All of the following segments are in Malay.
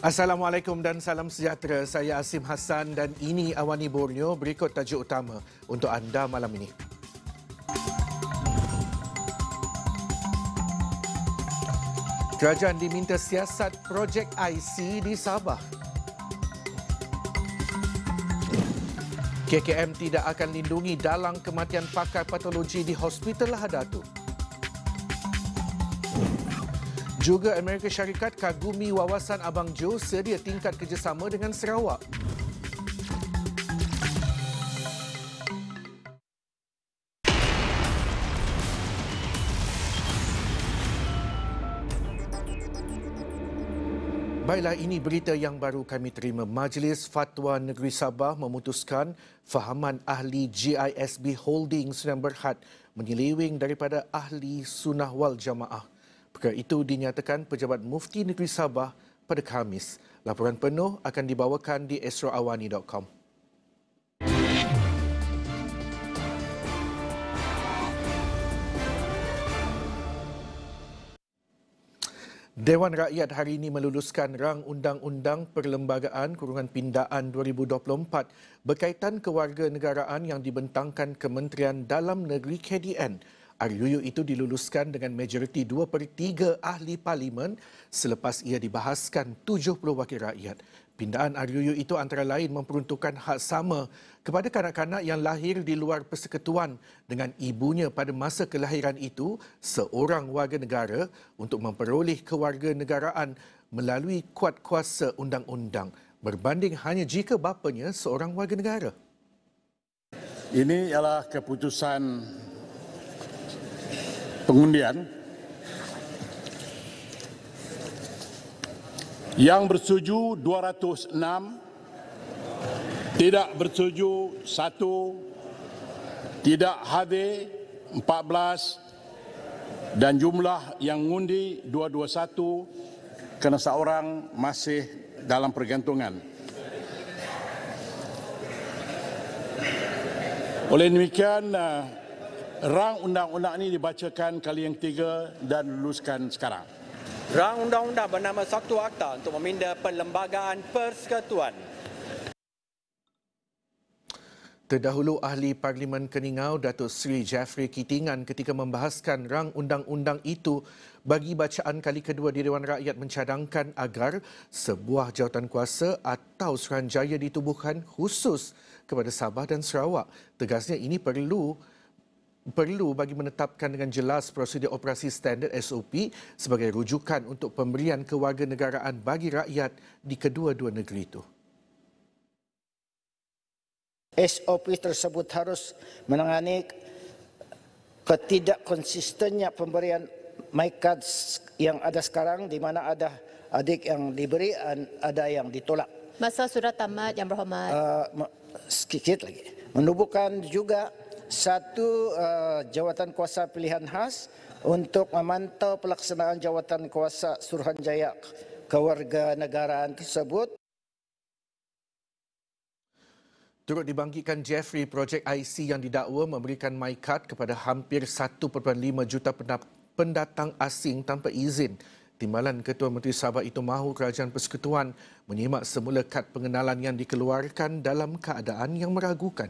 Assalamualaikum dan salam sejahtera. Saya Asim Hassan dan ini Awani Borneo. Berikut tajuk utama untuk anda malam ini. Kerajaan diminta siasat projek IC di Sabah. KKM tidak akan lindungi dalang kematian pakar patologi di Hospital Lahad. Juga Amerika Syarikat kagumi wawasan Abang Jo sedia tingkat kerjasama dengan Sarawak. Baiklah, ini berita yang baru kami terima. Majlis Fatwa Negeri Sabah memutuskan fahaman ahli GISB Holdings Sdn Bhd menyeleweng daripada ahli sunnah wal jamaah. Perkara itu dinyatakan Pejabat Mufti Negeri Sabah pada Khamis. Laporan penuh akan dibawakan di esroawani.com. Dewan Rakyat hari ini meluluskan rang Undang-Undang Perlembagaan Pindaan 2024 berkaitan kewarganegaraan yang dibentangkan Kementerian Dalam Negeri KDN. RUU itu diluluskan dengan majoriti 2/3 ahli parlimen selepas ia dibahaskan 70 wakil rakyat. Pindaan RUU itu antara lain memperuntukkan hak sama kepada kanak-kanak yang lahir di luar persekutuan dengan ibunya pada masa kelahiran itu seorang warga negara untuk memperoleh kewarganegaraan melalui kuat kuasa undang-undang berbanding hanya jika bapanya seorang warga negara. Ini ialah keputusan pengundian yang bersetuju 206, tidak bersetuju 1, tidak hadir 14 dan jumlah yang mengundi 221 kerana seorang masih dalam pergantungan. Oleh demikian, rang undang-undang ini dibacakan kali yang 3 dan luluskan sekarang. Rang undang-undang bernama Satu Akta untuk meminda Perlembagaan Persekutuan. Terdahulu Ahli Parlimen Keningau Datuk Seri Jeffrey Kitingan ketika membahaskan rang undang-undang itu bagi bacaan kali kedua di Dewan Rakyat mencadangkan agar sebuah jawatan kuasa atau suruhanjaya ditubuhkan khusus kepada Sabah dan Sarawak. Tegasnya ini perlu bagi menetapkan dengan jelas prosedur operasi standard SOP sebagai rujukan untuk pemberian kewarganegaraan bagi rakyat di kedua-dua negeri itu. SOP tersebut harus menangani ketidakkonsistennya pemberian MyKad yang ada sekarang di mana ada adik yang diberi dan ada yang ditolak. Masa sudah tamat, Yang Berhormat. Sedikit lagi. Menubuhkan juga satu jawatan kuasa pilihan khas untuk memantau pelaksanaan jawatan kuasa suruhanjaya kewarganegaraan tersebut. Turut dibangkitkan Jeffrey, projek IC yang didakwa memberikan MyKad kepada hampir 1.5 juta pendatang asing tanpa izin. Timbalan Ketua Menteri Sabah itu mahu Kerajaan Persekutuan menyimak semula kad pengenalan yang dikeluarkan dalam keadaan yang meragukan.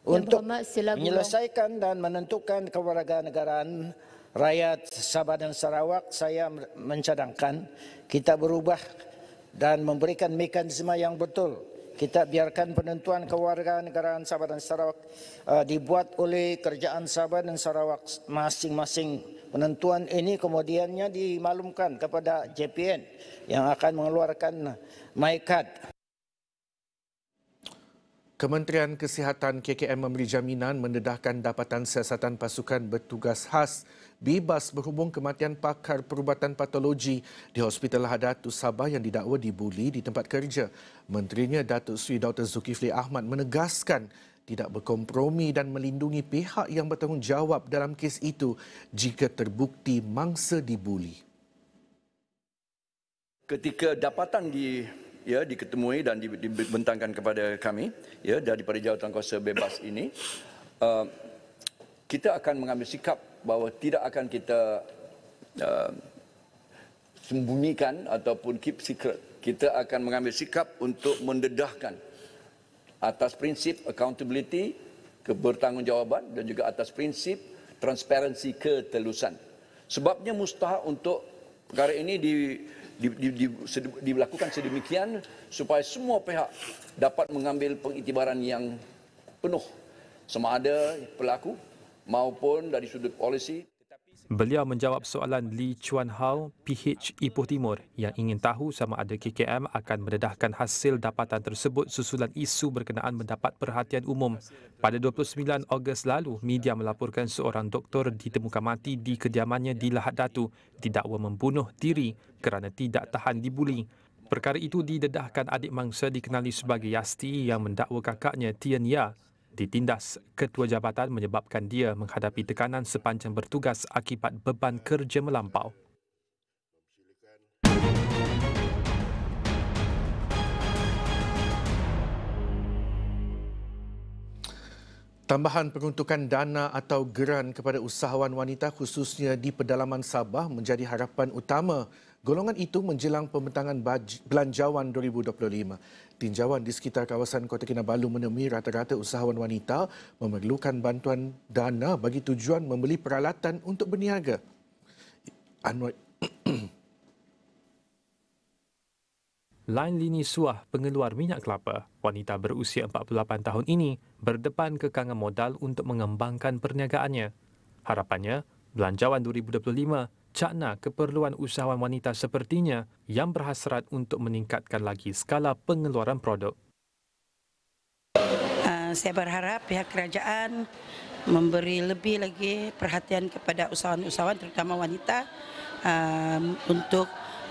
Untuk menyelesaikan dan menentukan kewarganegaraan rakyat Sabah dan Sarawak, saya mencadangkan kita berubah dan memberikan mekanisme yang betul. Kita biarkan penentuan kewarganegaraan Sabah dan Sarawak dibuat oleh Kerajaan Sabah dan Sarawak masing-masing. Penentuan ini kemudiannya dimaklumkan kepada JPN yang akan mengeluarkan MyKad. Kementerian Kesihatan KKM memberi jaminan mendedahkan dapatan siasatan pasukan bertugas khas bebas berhubung kematian pakar perubatan patologi di Hospital Lahad Sabah yang didakwa dibuli di tempat kerja. Menterinya Datuk Seri Dr. Zulkifli Ahmad menegaskan tidak berkompromi dan melindungi pihak yang bertanggungjawab dalam kes itu jika terbukti mangsa dibuli. Ketika dapatan diketemui dan dibentangkan kepada kami daripada jawatan kuasa bebas ini, kita akan mengambil sikap bahawa tidak akan kita sembunyikan ataupun keep secret. Kita akan mengambil sikap untuk mendedahkan atas prinsip accountability, kebertanggungjawaban dan juga atas prinsip transparansi ketelusan. Sebabnya mustahak untuk perkara ini dilakukan sedemikian supaya semua pihak dapat mengambil pengiktibaran yang penuh, sama ada pelaku maupun dari sudut polisi. Beliau menjawab soalan Lee Chuan Hao, PH Ipoh Timur yang ingin tahu sama ada KKM akan mendedahkan hasil dapatan tersebut susulan isu berkenaan mendapat perhatian umum. Pada 29 Ogos lalu, media melaporkan seorang doktor ditemukan mati di kediamannya di Lahad Datu didakwa membunuh diri kerana tidak tahan dibuli. Perkara itu didedahkan adik mangsa dikenali sebagai Yasti yang mendakwa kakaknya Tian Ya ditindas ketua jabatan menyebabkan dia menghadapi tekanan sepanjang bertugas akibat beban kerja melampau. Tambahan peruntukan dana atau geran kepada usahawan wanita khususnya di pedalaman Sabah menjadi harapan utama golongan itu menjelang pembentangan Belanjawan 2025. Tinjauan di sekitar kawasan Kota Kinabalu menemui rata-rata usahawan wanita memerlukan bantuan dana bagi tujuan membeli peralatan untuk berniaga. Lain Lini Suah, pengeluar minyak kelapa, wanita berusia 48 tahun ini berdepan kekangan modal untuk mengembangkan perniagaannya. Harapannya, Belanjawan 2025 cakna keperluan usahawan wanita sepertinya yang berhasrat untuk meningkatkan lagi skala pengeluaran produk. Saya berharap pihak kerajaan memberi lebih lagi perhatian kepada usahawan-usahawan terutama wanita untuk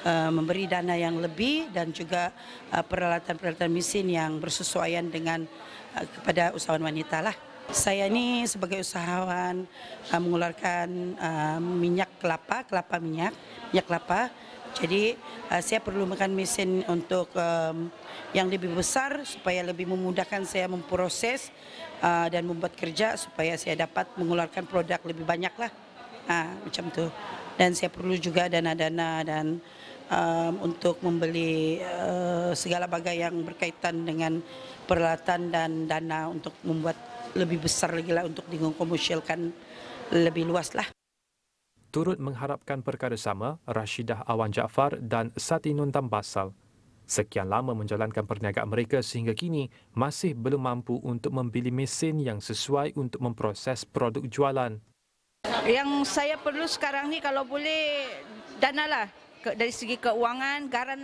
memberi dana yang lebih dan juga peralatan-peralatan mesin yang bersesuaian dengan kepada usahawan wanita lah. Saya ini sebagai usahawan mengeluarkan minyak kelapa minyak kelapa. Jadi saya perlu makan mesin untuk yang lebih besar supaya lebih memudahkan saya memproses dan membuat kerja supaya saya dapat mengeluarkan produk lebih banyak lah. Macam tu. Dan saya perlu juga dana-dana dan untuk membeli segala bagai yang berkaitan dengan peralatan dan dana untuk membuat lebih besar lagi lah untuk dikomersialkan lebih luas lah. Turut mengharapkan perkara sama Rashidah Awan Jaafar dan Satinun Tambasal. Sekian lama menjalankan perniagaan mereka sehingga kini masih belum mampu untuk membeli mesin yang sesuai untuk memproses produk jualan. Yang saya perlu sekarang ni kalau boleh dana lah. Dari segi keuangan, garan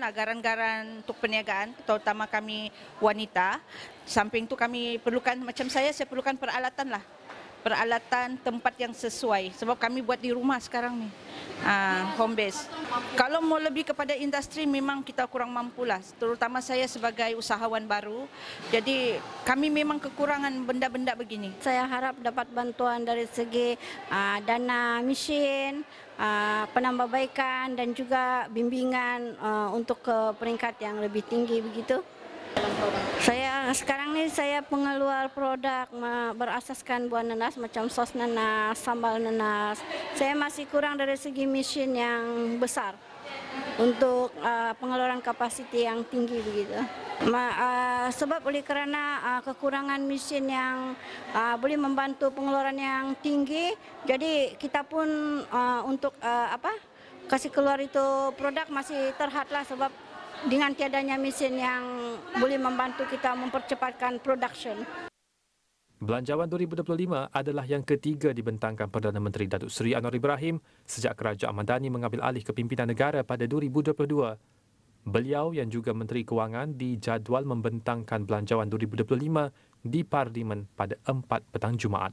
untuk perniagaan, terutama kami wanita. Samping tu kami perlukan, macam saya perlukan peralatan lah. Peralatan tempat yang sesuai. Sebab kami buat di rumah sekarang ni. Home base. Kalau mau lebih kepada industri memang kita kurang mampu lah. Terutama saya sebagai usahawan baru. Jadi kami memang kekurangan benda-benda begini. Saya harap dapat bantuan dari segi dana mesin, penambahbaikan dan juga bimbingan untuk ke peringkat yang lebih tinggi begitu. Sekarang ni saya pengeluar produk berasaskan buah nanas macam sos nanas, sambal nanas. Saya masih kurang dari segi mesin yang besar untuk pengeluaran kapasiti yang tinggi begitu. Sebab oleh kerana kekurangan mesin yang boleh membantu pengeluaran yang tinggi, jadi kita pun untuk kasih keluar itu produk masih terhadlah sebab dengan tiadanya mesin yang boleh membantu kita mempercepatkan production. Belanjawan 2025 adalah yang ketiga dibentangkan Perdana Menteri Datuk Seri Anwar Ibrahim sejak Kerajaan Madani mengambil alih kepimpinan negara pada 2022. Beliau yang juga Menteri Kewangan dijadual membentangkan Belanjawan 2025 di Parlimen pada 4 petang Jumaat.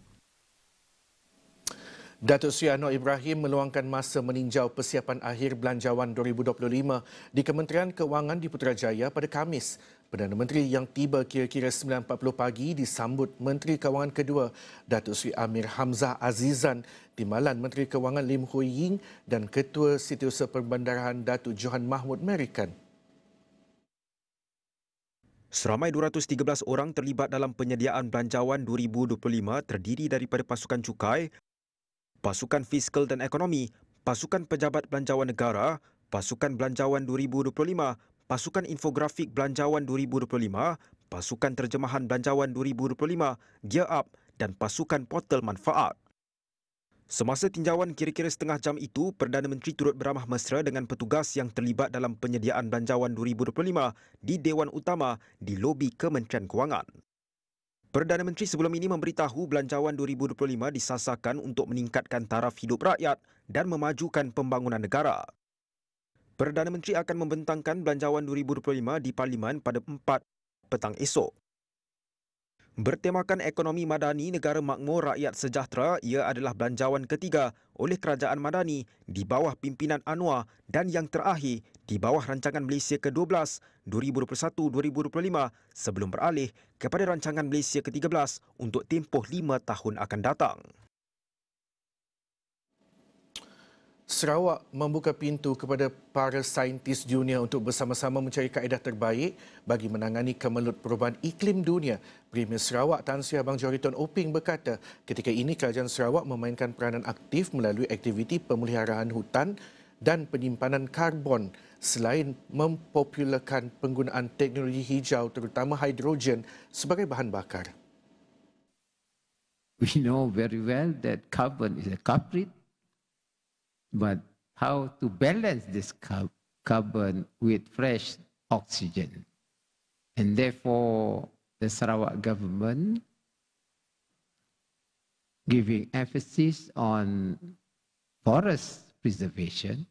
Datuk Seri Anwar Ibrahim meluangkan masa meninjau persiapan akhir Belanjawan 2025 di Kementerian Kewangan di Putrajaya pada Khamis. Perdana Menteri yang tiba kira-kira 9.40 pagi disambut Menteri Kewangan kedua, Datuk Seri Amir Hamzah Azizan, Timbalan Menteri Kewangan Lim Hui Ying dan Ketua Setiausaha Perbandaran Datuk Johan Mahmud Merikan. Seramai 213 orang terlibat dalam penyediaan Belanjawan 2025 terdiri daripada pasukan cukai, pasukan fiskal dan ekonomi, pasukan pejabat belanjawan negara, Pasukan Belanjawan 2025, Pasukan Infografik Belanjawan 2025, Pasukan Terjemahan Belanjawan 2025, Gear Up dan Pasukan Portal Manfaat. Semasa tinjauan kira-kira setengah jam itu, Perdana Menteri turut beramah mesra dengan petugas yang terlibat dalam penyediaan Belanjawan 2025 di Dewan Utama di lobi Kementerian Kewangan. Perdana Menteri sebelum ini memberitahu Belanjawan 2025 disasarkan untuk meningkatkan taraf hidup rakyat dan memajukan pembangunan negara. Perdana Menteri akan membentangkan Belanjawan 2025 di Parlimen pada 4 petang esok. Bertemakan ekonomi madani negara makmur rakyat sejahtera, ia adalah belanjawan ketiga oleh Kerajaan Madani di bawah pimpinan Anwar dan yang terakhir di bawah Rancangan Malaysia ke-12 2021-2025 sebelum beralih kepada Rancangan Malaysia ke-13 untuk tempoh 5 tahun akan datang. Sarawak membuka pintu kepada para saintis dunia untuk bersama-sama mencari kaedah terbaik bagi menangani kemelut perubahan iklim dunia. Premier Sarawak Tan Sri Abang Johari Tun Oping berkata, ketika ini kerajaan Sarawak memainkan peranan aktif melalui aktiviti pemeliharaan hutan dan penyimpanan karbon selain mempopularkan penggunaan teknologi hijau terutama hidrogen sebagai bahan bakar. We know very well that carbon is a culprit. But how to balance this carbon with fresh oxygen? And therefore, the Sarawak government giving emphasis on forest preservation.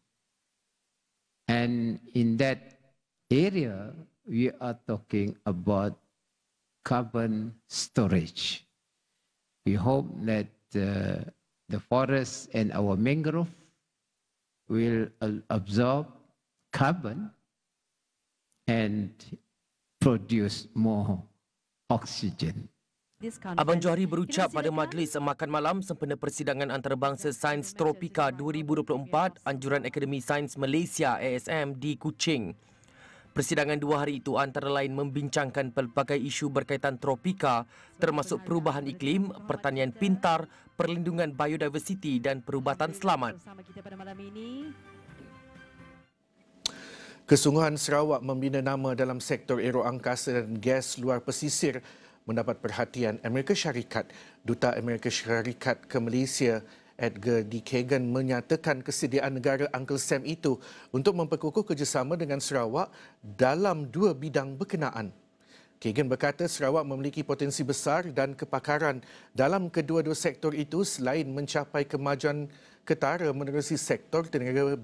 And in that area, we are talking about carbon storage. We hope that the forest and our mangrove will absorb carbon and produce more oxygen. Abang Johari berucap pada majlis makan malam sempena persidangan antarabangsa Sains Tropika 2024 Anjuran Akademi Sains Malaysia ASM di Kuching. Persidangan 2 hari itu antara lain membincangkan pelbagai isu berkaitan tropika termasuk perubahan iklim, pertanian pintar, perlindungan biodiversiti dan perubatan selamat. Kesungguhan Sarawak membina nama dalam sektor aero angkasa dan gas luar pesisir mendapat perhatian Amerika Syarikat. Duta Amerika Syarikat ke Malaysia Edgar D. Kagan menyatakan kesediaan negara Uncle Sam itu untuk memperkukuh kerjasama dengan Sarawak dalam 2 bidang berkenaan. Kagan berkata Sarawak memiliki potensi besar dan kepakaran dalam kedua-dua sektor itu selain mencapai kemajuan ketara menerusi sektor tenaga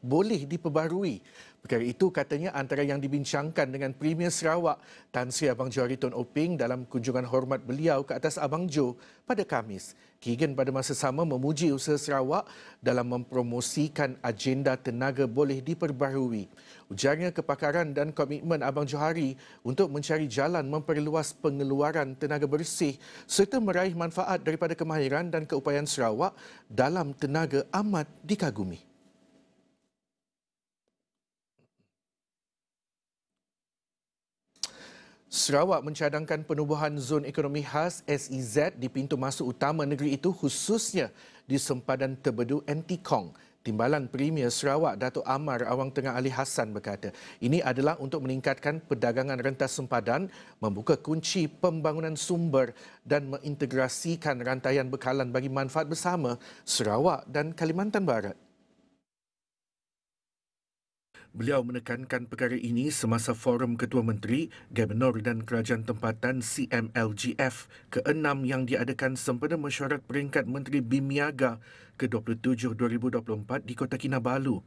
boleh diperbarui. Perkara itu katanya antara yang dibincangkan dengan Premier Sarawak Tan Sri Abang Johari Tun Oping dalam kunjungan hormat beliau ke atas Abang Jo pada Khamis. Kagan pada masa sama memuji usaha Sarawak dalam mempromosikan agenda tenaga boleh diperbarui. Ujarnya kepakaran dan komitmen Abang Johari untuk mencari jalan memperluas pengeluaran tenaga bersih serta meraih manfaat daripada kemahiran dan keupayaan Sarawak dalam tenaga amat dikagumi. Sarawak mencadangkan penubuhan zon ekonomi khas SEZ di pintu masuk utama negeri itu khususnya di sempadan Terbedu Antikong. Timbalan Premier Sarawak Datuk Amar Awang Tengah Ali Hassan berkata, ini adalah untuk meningkatkan perdagangan rentas sempadan, membuka kunci pembangunan sumber dan mengintegrasikan rantaian bekalan bagi manfaat bersama Sarawak dan Kalimantan Barat. Beliau menekankan perkara ini semasa Forum Ketua Menteri, Gubernur dan Kerajaan Tempatan CMLGF ke-6 yang diadakan sempena mesyuarat peringkat Menteri BIM-Niaga ke-27 2024 di Kota Kinabalu.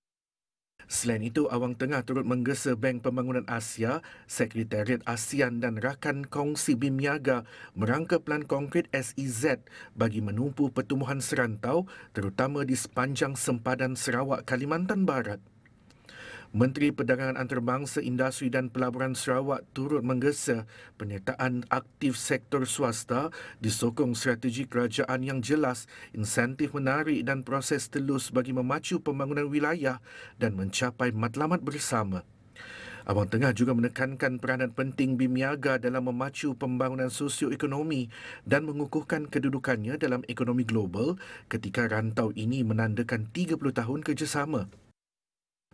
Selain itu, Awang Tengah turut menggesa Bank Pembangunan Asia, Sekretariat ASEAN dan rakan kongsi BIM-Niaga merangka pelan konkret SEZ bagi menumpu pertumbuhan serantau terutama di sepanjang sempadan Sarawak Kalimantan Barat. Menteri Perdagangan Antarabangsa, Industri dan Pelaburan Sarawak turut menggesa penyertaan aktif sektor swasta disokong strategi kerajaan yang jelas, insentif menarik dan proses telus bagi memacu pembangunan wilayah dan mencapai matlamat bersama. Abang Tengah juga menekankan peranan penting BIM-Niaga dalam memacu pembangunan sosioekonomi dan mengukuhkan kedudukannya dalam ekonomi global ketika rantau ini menandakan 30 tahun kerjasama.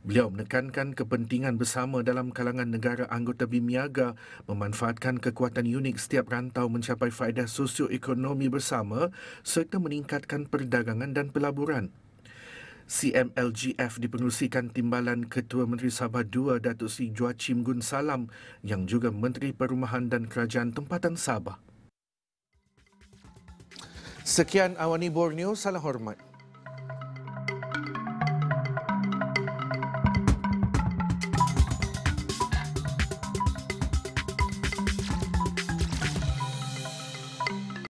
Beliau menekankan kepentingan bersama dalam kalangan negara anggota BIMIAGA memanfaatkan kekuatan unik setiap rantau mencapai faedah sosioekonomi bersama serta meningkatkan perdagangan dan pelaburan. CMLGF dipengerusikan timbalan Ketua Menteri Sabah II Datuk Seri Joachim Gun Salam yang juga Menteri Perumahan dan Kerajaan Tempatan Sabah. Sekian Awani Borneo, salam hormat.